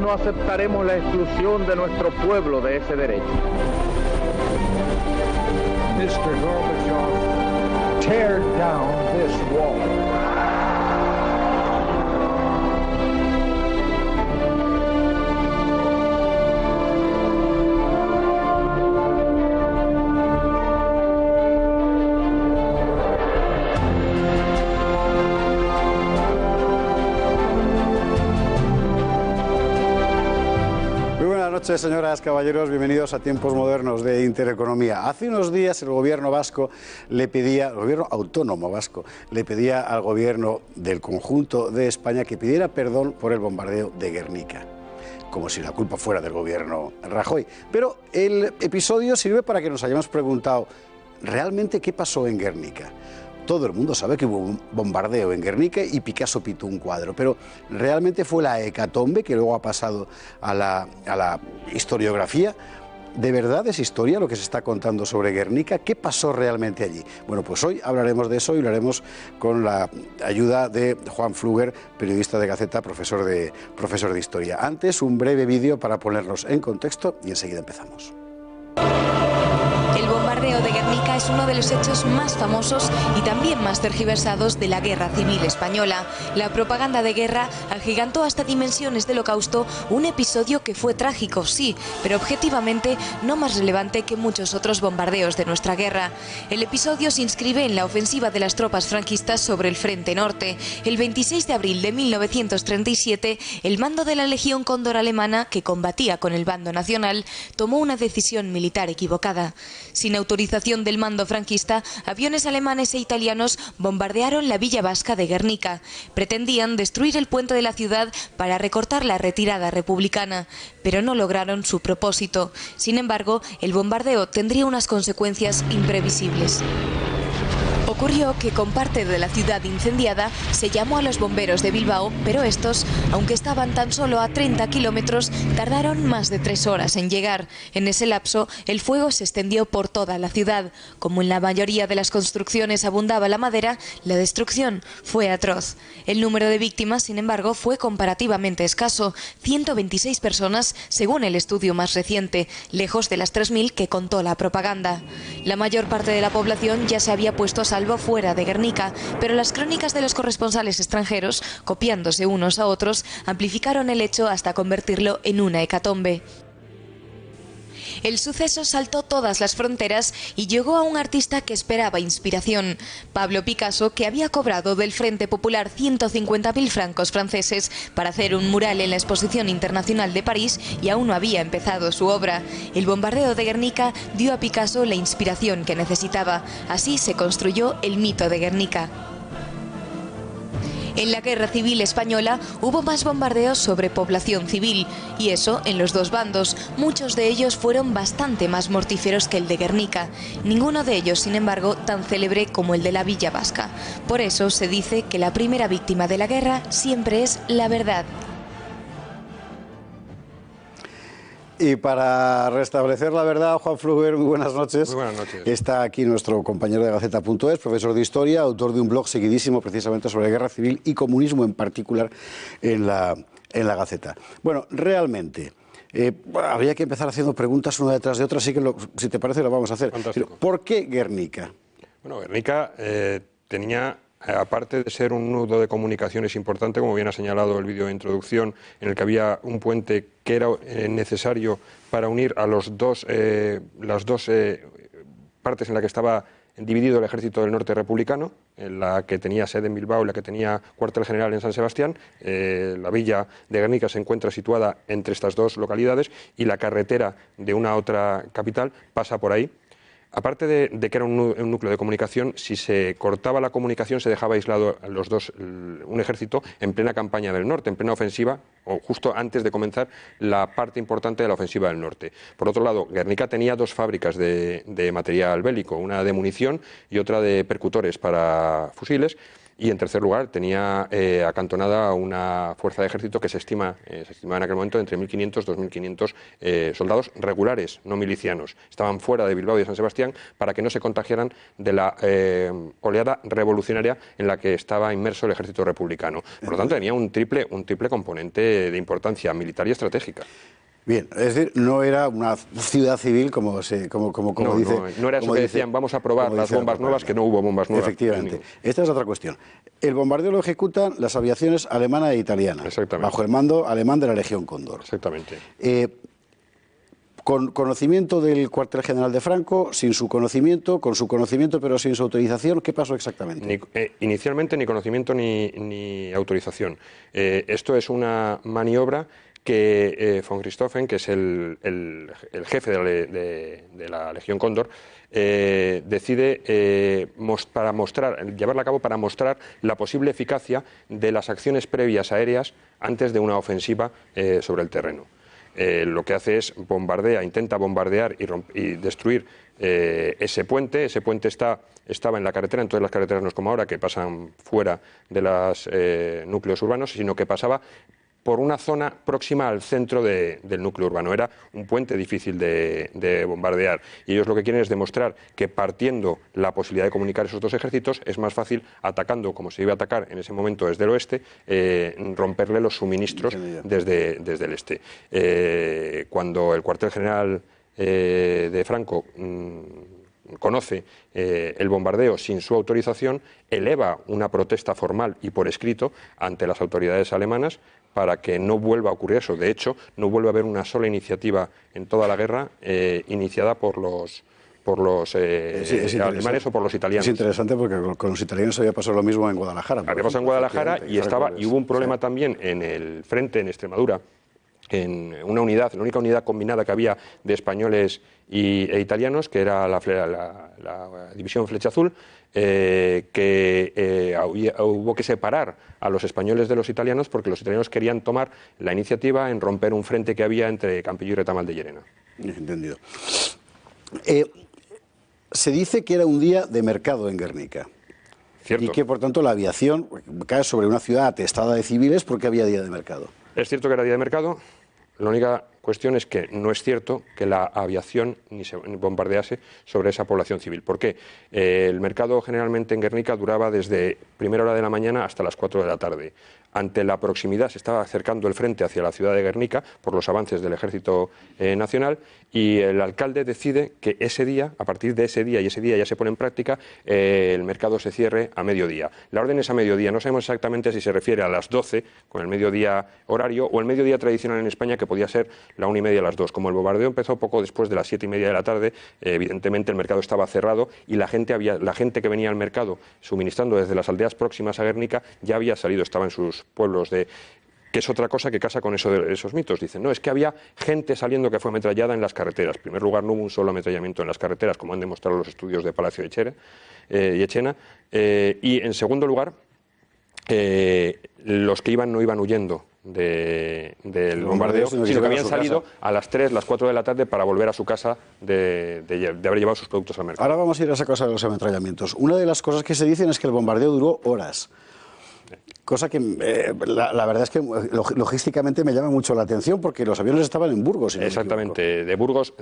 no aceptaremos la exclusión de nuestro pueblo de ese derecho. Mr. Gorbachev, tear down this wall. Buenas noches, señoras, caballeros, bienvenidos a Tiempos Modernos de Intereconomía. Hace unos días el gobierno vasco le pedía, el gobierno autónomo vasco, le pedía al gobierno del conjunto de España que pidiera perdón por el bombardeo de Guernica, como si la culpa fuera del gobierno Rajoy. Pero el episodio sirve para que nos hayamos preguntado, ¿realmente qué pasó en Guernica? Todo el mundo sabe que hubo un bombardeo en Guernica y Picasso pintó un cuadro, pero ¿realmente fue la hecatombe que luego ha pasado a la historiografía? ¿De verdad es historia lo que se está contando sobre Guernica? ¿Qué pasó realmente allí? Bueno, pues hoy hablaremos de eso y lo haremos con la ayuda de Juan Pfluger, periodista de Gaceta, profesor de historia. Antes, un breve vídeo para ponernos en contexto y enseguida empezamos. El bombardeo de Guernica es uno de los hechos más famosos y también más tergiversados de la Guerra Civil Española. La propaganda de guerra agigantó hasta dimensiones del Holocausto un episodio que fue trágico, sí, pero objetivamente no más relevante que muchos otros bombardeos de nuestra guerra. El episodio se inscribe en la ofensiva de las tropas franquistas sobre el Frente Norte. El 26 de abril de 1937, el mando de la Legión Cóndor alemana, que combatía con el bando nacional, tomó una decisión militar equivocada. Sin autorización del mando franquista, aviones alemanes e italianos bombardearon la villa vasca de Guernica. Pretendían destruir el puente de la ciudad para recortar la retirada republicana, pero no lograron su propósito. Sin embargo, el bombardeo tendría unas consecuencias imprevisibles. Ocurrió que con parte de la ciudad incendiada se llamó a los bomberos de Bilbao, pero estos, aunque estaban tan solo a 30 kilómetros, tardaron más de 3 horas en llegar. En ese lapso, el fuego se extendió por toda la ciudad. Como en la mayoría de las construcciones abundaba la madera, la destrucción fue atroz. El número de víctimas, sin embargo, fue comparativamente escaso, 126 personas según el estudio más reciente, lejos de las 3.000 que contó la propaganda. La mayor parte de la población ya se había puesto a salvo fuera de Guernica, pero las crónicas de los corresponsales extranjeros, copiándose unos a otros, amplificaron el hecho hasta convertirlo en una hecatombe. El suceso saltó todas las fronteras y llegó a un artista que esperaba inspiración. Pablo Picasso, que había cobrado del Frente Popular 150.000 francos franceses para hacer un mural en la Exposición Internacional de París y aún no había empezado su obra. El bombardeo de Guernica dio a Picasso la inspiración que necesitaba. Así se construyó el mito de Guernica. En la Guerra Civil Española hubo más bombardeos sobre población civil, y eso en los dos bandos. Muchos de ellos fueron bastante más mortíferos que el de Guernica. Ninguno de ellos, sin embargo, tan célebre como el de la Villa Vasca. Por eso se dice que la primera víctima de la guerra siempre es la verdad. Y para restablecer la verdad, Juan Pfluger, muy buenas noches. Muy buenas noches. Está aquí nuestro compañero de Gaceta.es, profesor de Historia, autor de un blog seguidísimo precisamente sobre guerra civil y comunismo en particular en la Gaceta. Bueno, realmente, habría que empezar haciendo preguntas una detrás de otra, así que si te parece lo vamos a hacer. Fantástico. Pero, ¿por qué Guernica? Bueno, Guernica tenía, aparte de ser un nudo de comunicaciones importante, como bien ha señalado el vídeo de introducción, en el que había un puente que era necesario para unir a las dos partes en las que estaba dividido el ejército del norte republicano, en la que tenía sede en Bilbao y la que tenía cuartel general en San Sebastián. La villa de Guernica se encuentra situada entre estas dos localidades y la carretera de una a otra capital pasa por ahí. Aparte de que era un núcleo de comunicación, si se cortaba la comunicación se dejaba aislado un ejército en plena campaña del norte, en plena ofensiva, o justo antes de comenzar la parte importante de la ofensiva del norte. Por otro lado, Guernica tenía dos fábricas de material bélico, una de munición y otra de percutores para fusiles, Y en tercer lugar, tenía acantonada una fuerza de ejército que se estimaba en aquel momento entre 1.500 y 2.500 soldados regulares, no milicianos. Estaban fuera de Bilbao y de San Sebastián para que no se contagiaran de la oleada revolucionaria en la que estaba inmerso el ejército republicano. Por lo tanto, tenía un triple componente de importancia militar y estratégica. Bien, es decir, no era una ciudad civil como dice... No era eso que decían, vamos a probar las bombas nuevas, que no hubo bombas nuevas. Efectivamente. Esta es otra cuestión. El bombardeo lo ejecutan las aviaciones alemana e italiana, bajo el mando alemán de la Legión Cóndor. Exactamente. Con conocimiento del cuartel general de Franco, sin su conocimiento, con su conocimiento pero sin su autorización, ¿qué pasó exactamente? Inicialmente ni conocimiento ni autorización. Esto es una maniobra que von Richthofen, que es el jefe de la Legión Cóndor, decide llevarla a cabo para mostrar la posible eficacia de las acciones previas aéreas antes de una ofensiva sobre el terreno. Lo que hace es intenta bombardear y destruir ese puente. Ese puente estaba en la carretera, entonces las carreteras no es como ahora, que pasan fuera de los núcleos urbanos, sino que pasaba por una zona próxima al centro del núcleo urbano. Era un puente difícil de bombardear. Y ellos lo que quieren es demostrar que partiendo la posibilidad de comunicar esos dos ejércitos es más fácil, atacando como se iba a atacar en ese momento desde el oeste, romperle los suministros desde el este. Cuando el cuartel general de Franco conoce el bombardeo sin su autorización, eleva una protesta formal y por escrito ante las autoridades alemanas para que no vuelva a ocurrir eso. De hecho, no vuelve a haber una sola iniciativa en toda la guerra iniciada por los alemanes o por los italianos. Es interesante porque con los italianos había pasado lo mismo en Guadalajara. Había pasado en Guadalajara y hubo un problema también en el frente, en Extremadura, en una unidad, la única unidad combinada que había de españoles e italianos, que era la división Flecha Azul, hubo que separar a los españoles de los italianos porque los italianos querían tomar la iniciativa en romper un frente que había entre Campillo y Retamal de Llerena. Entendido. Se dice que era un día de mercado en Guernica. Cierto. Y que, por tanto, la aviación cae sobre una ciudad atestada de civiles porque había día de mercado. Es cierto que era día de mercado. La única cuestión es que no es cierto que la aviación ni se bombardease sobre esa población civil. ¿Por qué? El mercado generalmente en Guernica duraba desde primera hora de la mañana hasta las 4 de la tarde. Ante la proximidad se estaba acercando el frente hacia la ciudad de Guernica por los avances del Ejército Nacional, y el alcalde decide que ese día, a partir de ese día, y ese día ya se pone en práctica, el mercado se cierre a mediodía. La orden es a mediodía. No sabemos exactamente si se refiere a las 12 con el mediodía horario o el mediodía tradicional en España, que podía ser la 1:30 a las 2. Como el bombardeo empezó poco después de las 7:30 de la tarde, evidentemente el mercado estaba cerrado y la gente que venía al mercado suministrando desde las aldeas próximas a Guernica ya había salido, estaba en sus pueblos que es otra cosa que casa con esos mitos. Dicen, no, es que había gente saliendo que fue ametrallada en las carreteras. En primer lugar, no hubo un solo ametrallamiento en las carreteras, como han demostrado los estudios de Palacio y Echena. Y en segundo lugar, los que iban no iban huyendo del bombardeo, sino que habían salido a las 3, las 4 de la tarde para volver a su casa de haber llevado sus productos al mercado. Ahora vamos a ir a esa cosa de los ametrallamientos. Una de las cosas que se dicen es que el bombardeo duró horas. Cosa que la verdad es que logísticamente me llama mucho la atención, porque los aviones estaban en Burgos. Si no Exactamente, de Burgos.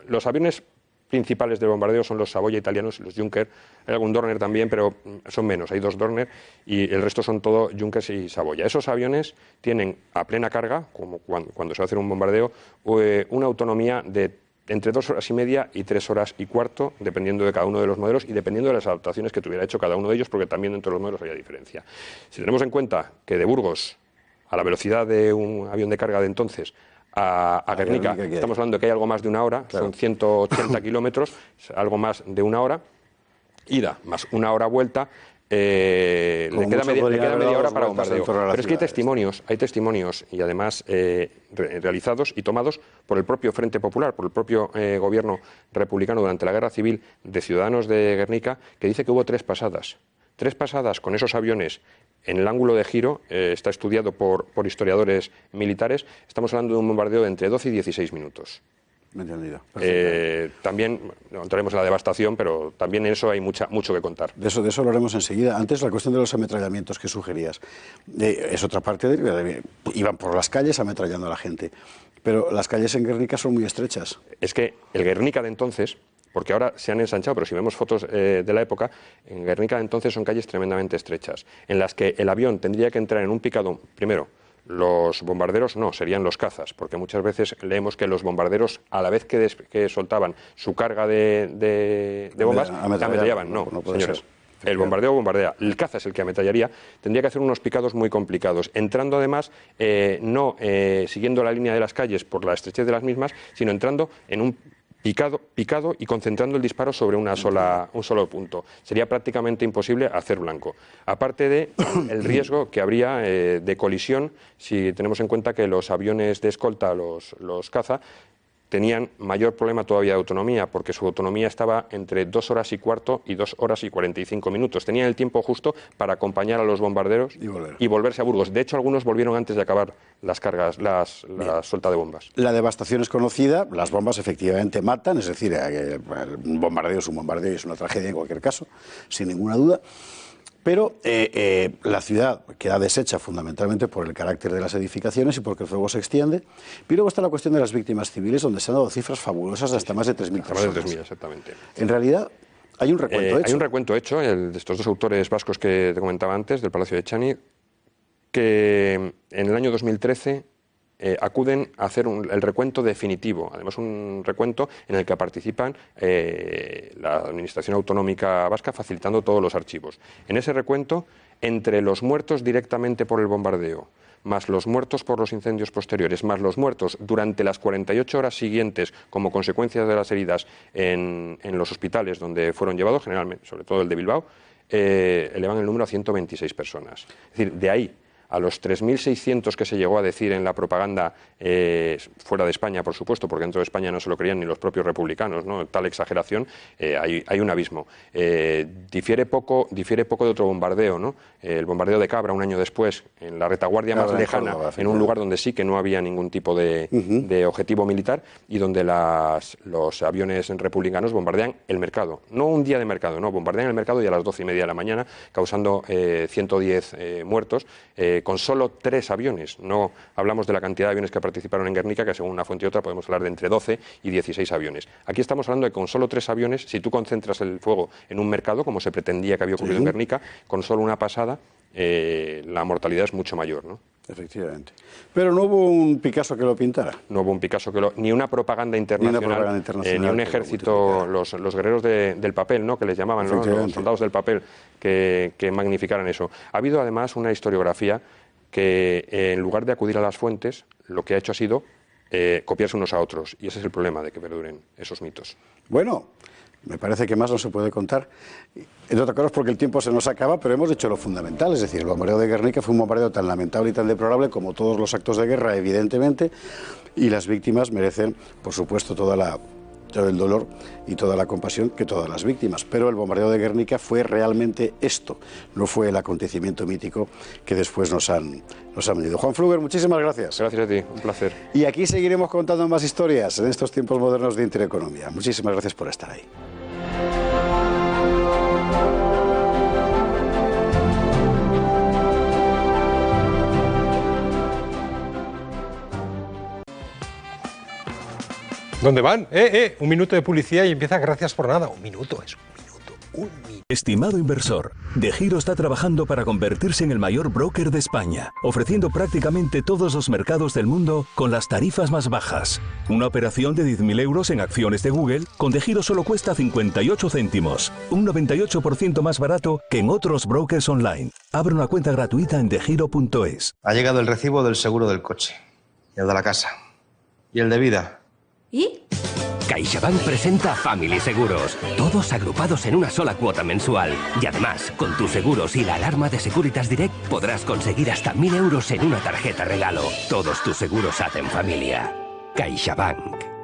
Los aviones principales del bombardeo son los Savoia italianos y los Junker. Hay algún Dorner también, pero son menos. Hay 2 Dorner y el resto son todo Junkers y Savoia. Esos aviones tienen a plena carga, como cuando se va a hacer un bombardeo, una autonomía de entre 2 horas y media y 3 horas y cuarto, dependiendo de cada uno de los modelos y dependiendo de las adaptaciones que tuviera hecho cada uno de ellos, porque también dentro de los modelos había diferencia. Si tenemos en cuenta que de Burgos, a la velocidad de un avión de carga de entonces, a Guernica, estamos hablando de que hay algo más de una hora, claro. Son 180 kilómetros, algo más de una hora, ida más una hora vuelta. Le queda media hora para bombardeo. Pero es que hay testimonios y además realizados y tomados por el propio Frente Popular, por el propio gobierno republicano durante la Guerra Civil, de ciudadanos de Guernica, que dice que hubo 3 pasadas. 3 pasadas con esos aviones en el ángulo de giro. Está estudiado por historiadores militares. Estamos hablando de un bombardeo de entre 12 y 16 minutos. Entendido. También no entraremos en la devastación, pero también en eso hay mucho que contar. De eso lo haremos enseguida. Antes, la cuestión de los ametrallamientos que sugerías. Es otra parte iban por las calles ametrallando a la gente. Pero las calles en Guernica son muy estrechas. Es que el Guernica de entonces, porque ahora se han ensanchado, pero si vemos fotos de la época, en Guernica de entonces son calles tremendamente estrechas, en las que el avión tendría que entrar en un picado, primero, los bombarderos no, serían los cazas, porque muchas veces leemos que los bombarderos, a la vez que soltaban su carga de bombas, ametrallaban. No, señores. El bombardeo bombardea. El caza es el que ametrallaría. Tendría que hacer unos picados muy complicados, entrando además no siguiendo la línea de las calles por la estrechez de las mismas, sino entrando en un picado y concentrando el disparo sobre un solo punto. Sería prácticamente imposible hacer blanco. Aparte de el riesgo que habría de colisión, si tenemos en cuenta que los aviones de escolta, los caza, tenían mayor problema todavía de autonomía, porque su autonomía estaba entre 2 horas y cuarto y 2 horas y 45 minutos. Tenían el tiempo justo para acompañar a los bombarderos y volverse a Burgos. De hecho, algunos volvieron antes de acabar las cargas, la suelta de bombas. La devastación es conocida, las bombas efectivamente matan, es decir, un bombardeo es un bombardeo y es una tragedia en cualquier caso, sin ninguna duda. Pero la ciudad queda deshecha fundamentalmente por el carácter de las edificaciones y porque el fuego se extiende. Y luego está la cuestión de las víctimas civiles, donde se han dado cifras fabulosas de hasta más de 3.000 personas. Más de 3.000, exactamente. En realidad, hay un recuento hecho. Hay un recuento hecho, de estos dos autores vascos que te comentaba antes, del Palacio de Echani, que en el año 2013... acuden a hacer el recuento definitivo, además un recuento en el que participan la Administración Autonómica Vasca facilitando todos los archivos. En ese recuento, entre los muertos directamente por el bombardeo, más los muertos por los incendios posteriores, más los muertos durante las 48 horas siguientes como consecuencia de las heridas en los hospitales donde fueron llevados, generalmente, sobre todo el de Bilbao, elevan el número a 126 personas. Es decir, de ahí a los 3.600 que se llegó a decir en la propaganda fuera de España, por supuesto, porque dentro de España no se lo creían ni los propios republicanos, ¿no? Tal exageración, hay un abismo. Difiere poco de otro bombardeo, ¿no? El bombardeo de Cabra un año después, en la retaguardia más lejana, en un lugar donde sí que no había ningún tipo de objetivo militar y donde los aviones republicanos bombardean el mercado. No un día de mercado, no, bombardean el mercado y a las 12:30 de la mañana, causando 110 muertos, con solo 3 aviones. No hablamos de la cantidad de aviones que participaron en Guernica, que según una fuente y otra podemos hablar de entre 12 y 16 aviones. Aquí estamos hablando de que con solo 3 aviones, si tú concentras el fuego en un mercado, como se pretendía que había ocurrido en Guernica, con solo una pasada, la mortalidad es mucho mayor, ¿no? Efectivamente. Pero no hubo un Picasso que lo pintara. No hubo un Picasso ni una propaganda internacional, ni un ejército, los guerreros del papel, ¿no? Que les llamaban, ¿no? Los soldados del papel, que magnificaran eso. Ha habido además una historiografía que en lugar de acudir a las fuentes, lo que ha hecho ha sido copiarse unos a otros. Y ese es el problema de que perduren esos mitos. Bueno, me parece que más no se puede contar. Entre otras cosas porque el tiempo se nos acaba, pero hemos dicho lo fundamental. Es decir, el bombardeo de Guernica fue un bombardeo tan lamentable y tan deplorable como todos los actos de guerra, evidentemente, y las víctimas merecen, por supuesto, todo el dolor y toda la compasión que todas las víctimas. Pero el bombardeo de Guernica fue realmente esto, no fue el acontecimiento mítico que después nos han vendido. Juan Fluger, muchísimas gracias. Gracias a ti, un placer. Y aquí seguiremos contando más historias en estos tiempos modernos de Intereconomía. Muchísimas gracias por estar ahí. ¿Dónde van? Un minuto de publicidad y empieza gracias por nada. Un minuto. Estimado inversor, DEGIRO está trabajando para convertirse en el mayor broker de España, ofreciendo prácticamente todos los mercados del mundo con las tarifas más bajas. Una operación de 10.000 euros en acciones de Google con DEGIRO solo cuesta 58 céntimos, un 98% más barato que en otros brokers online. Abre una cuenta gratuita en degiro.es. Ha llegado el recibo del seguro del coche, y el de la casa, y el de vida. ¿Y? CaixaBank presenta Family Seguros, todos agrupados en una sola cuota mensual. Y además, con tus seguros y la alarma de Securitas Direct podrás conseguir hasta 1.000 euros en una tarjeta regalo. Todos tus seguros hacen familia. CaixaBank.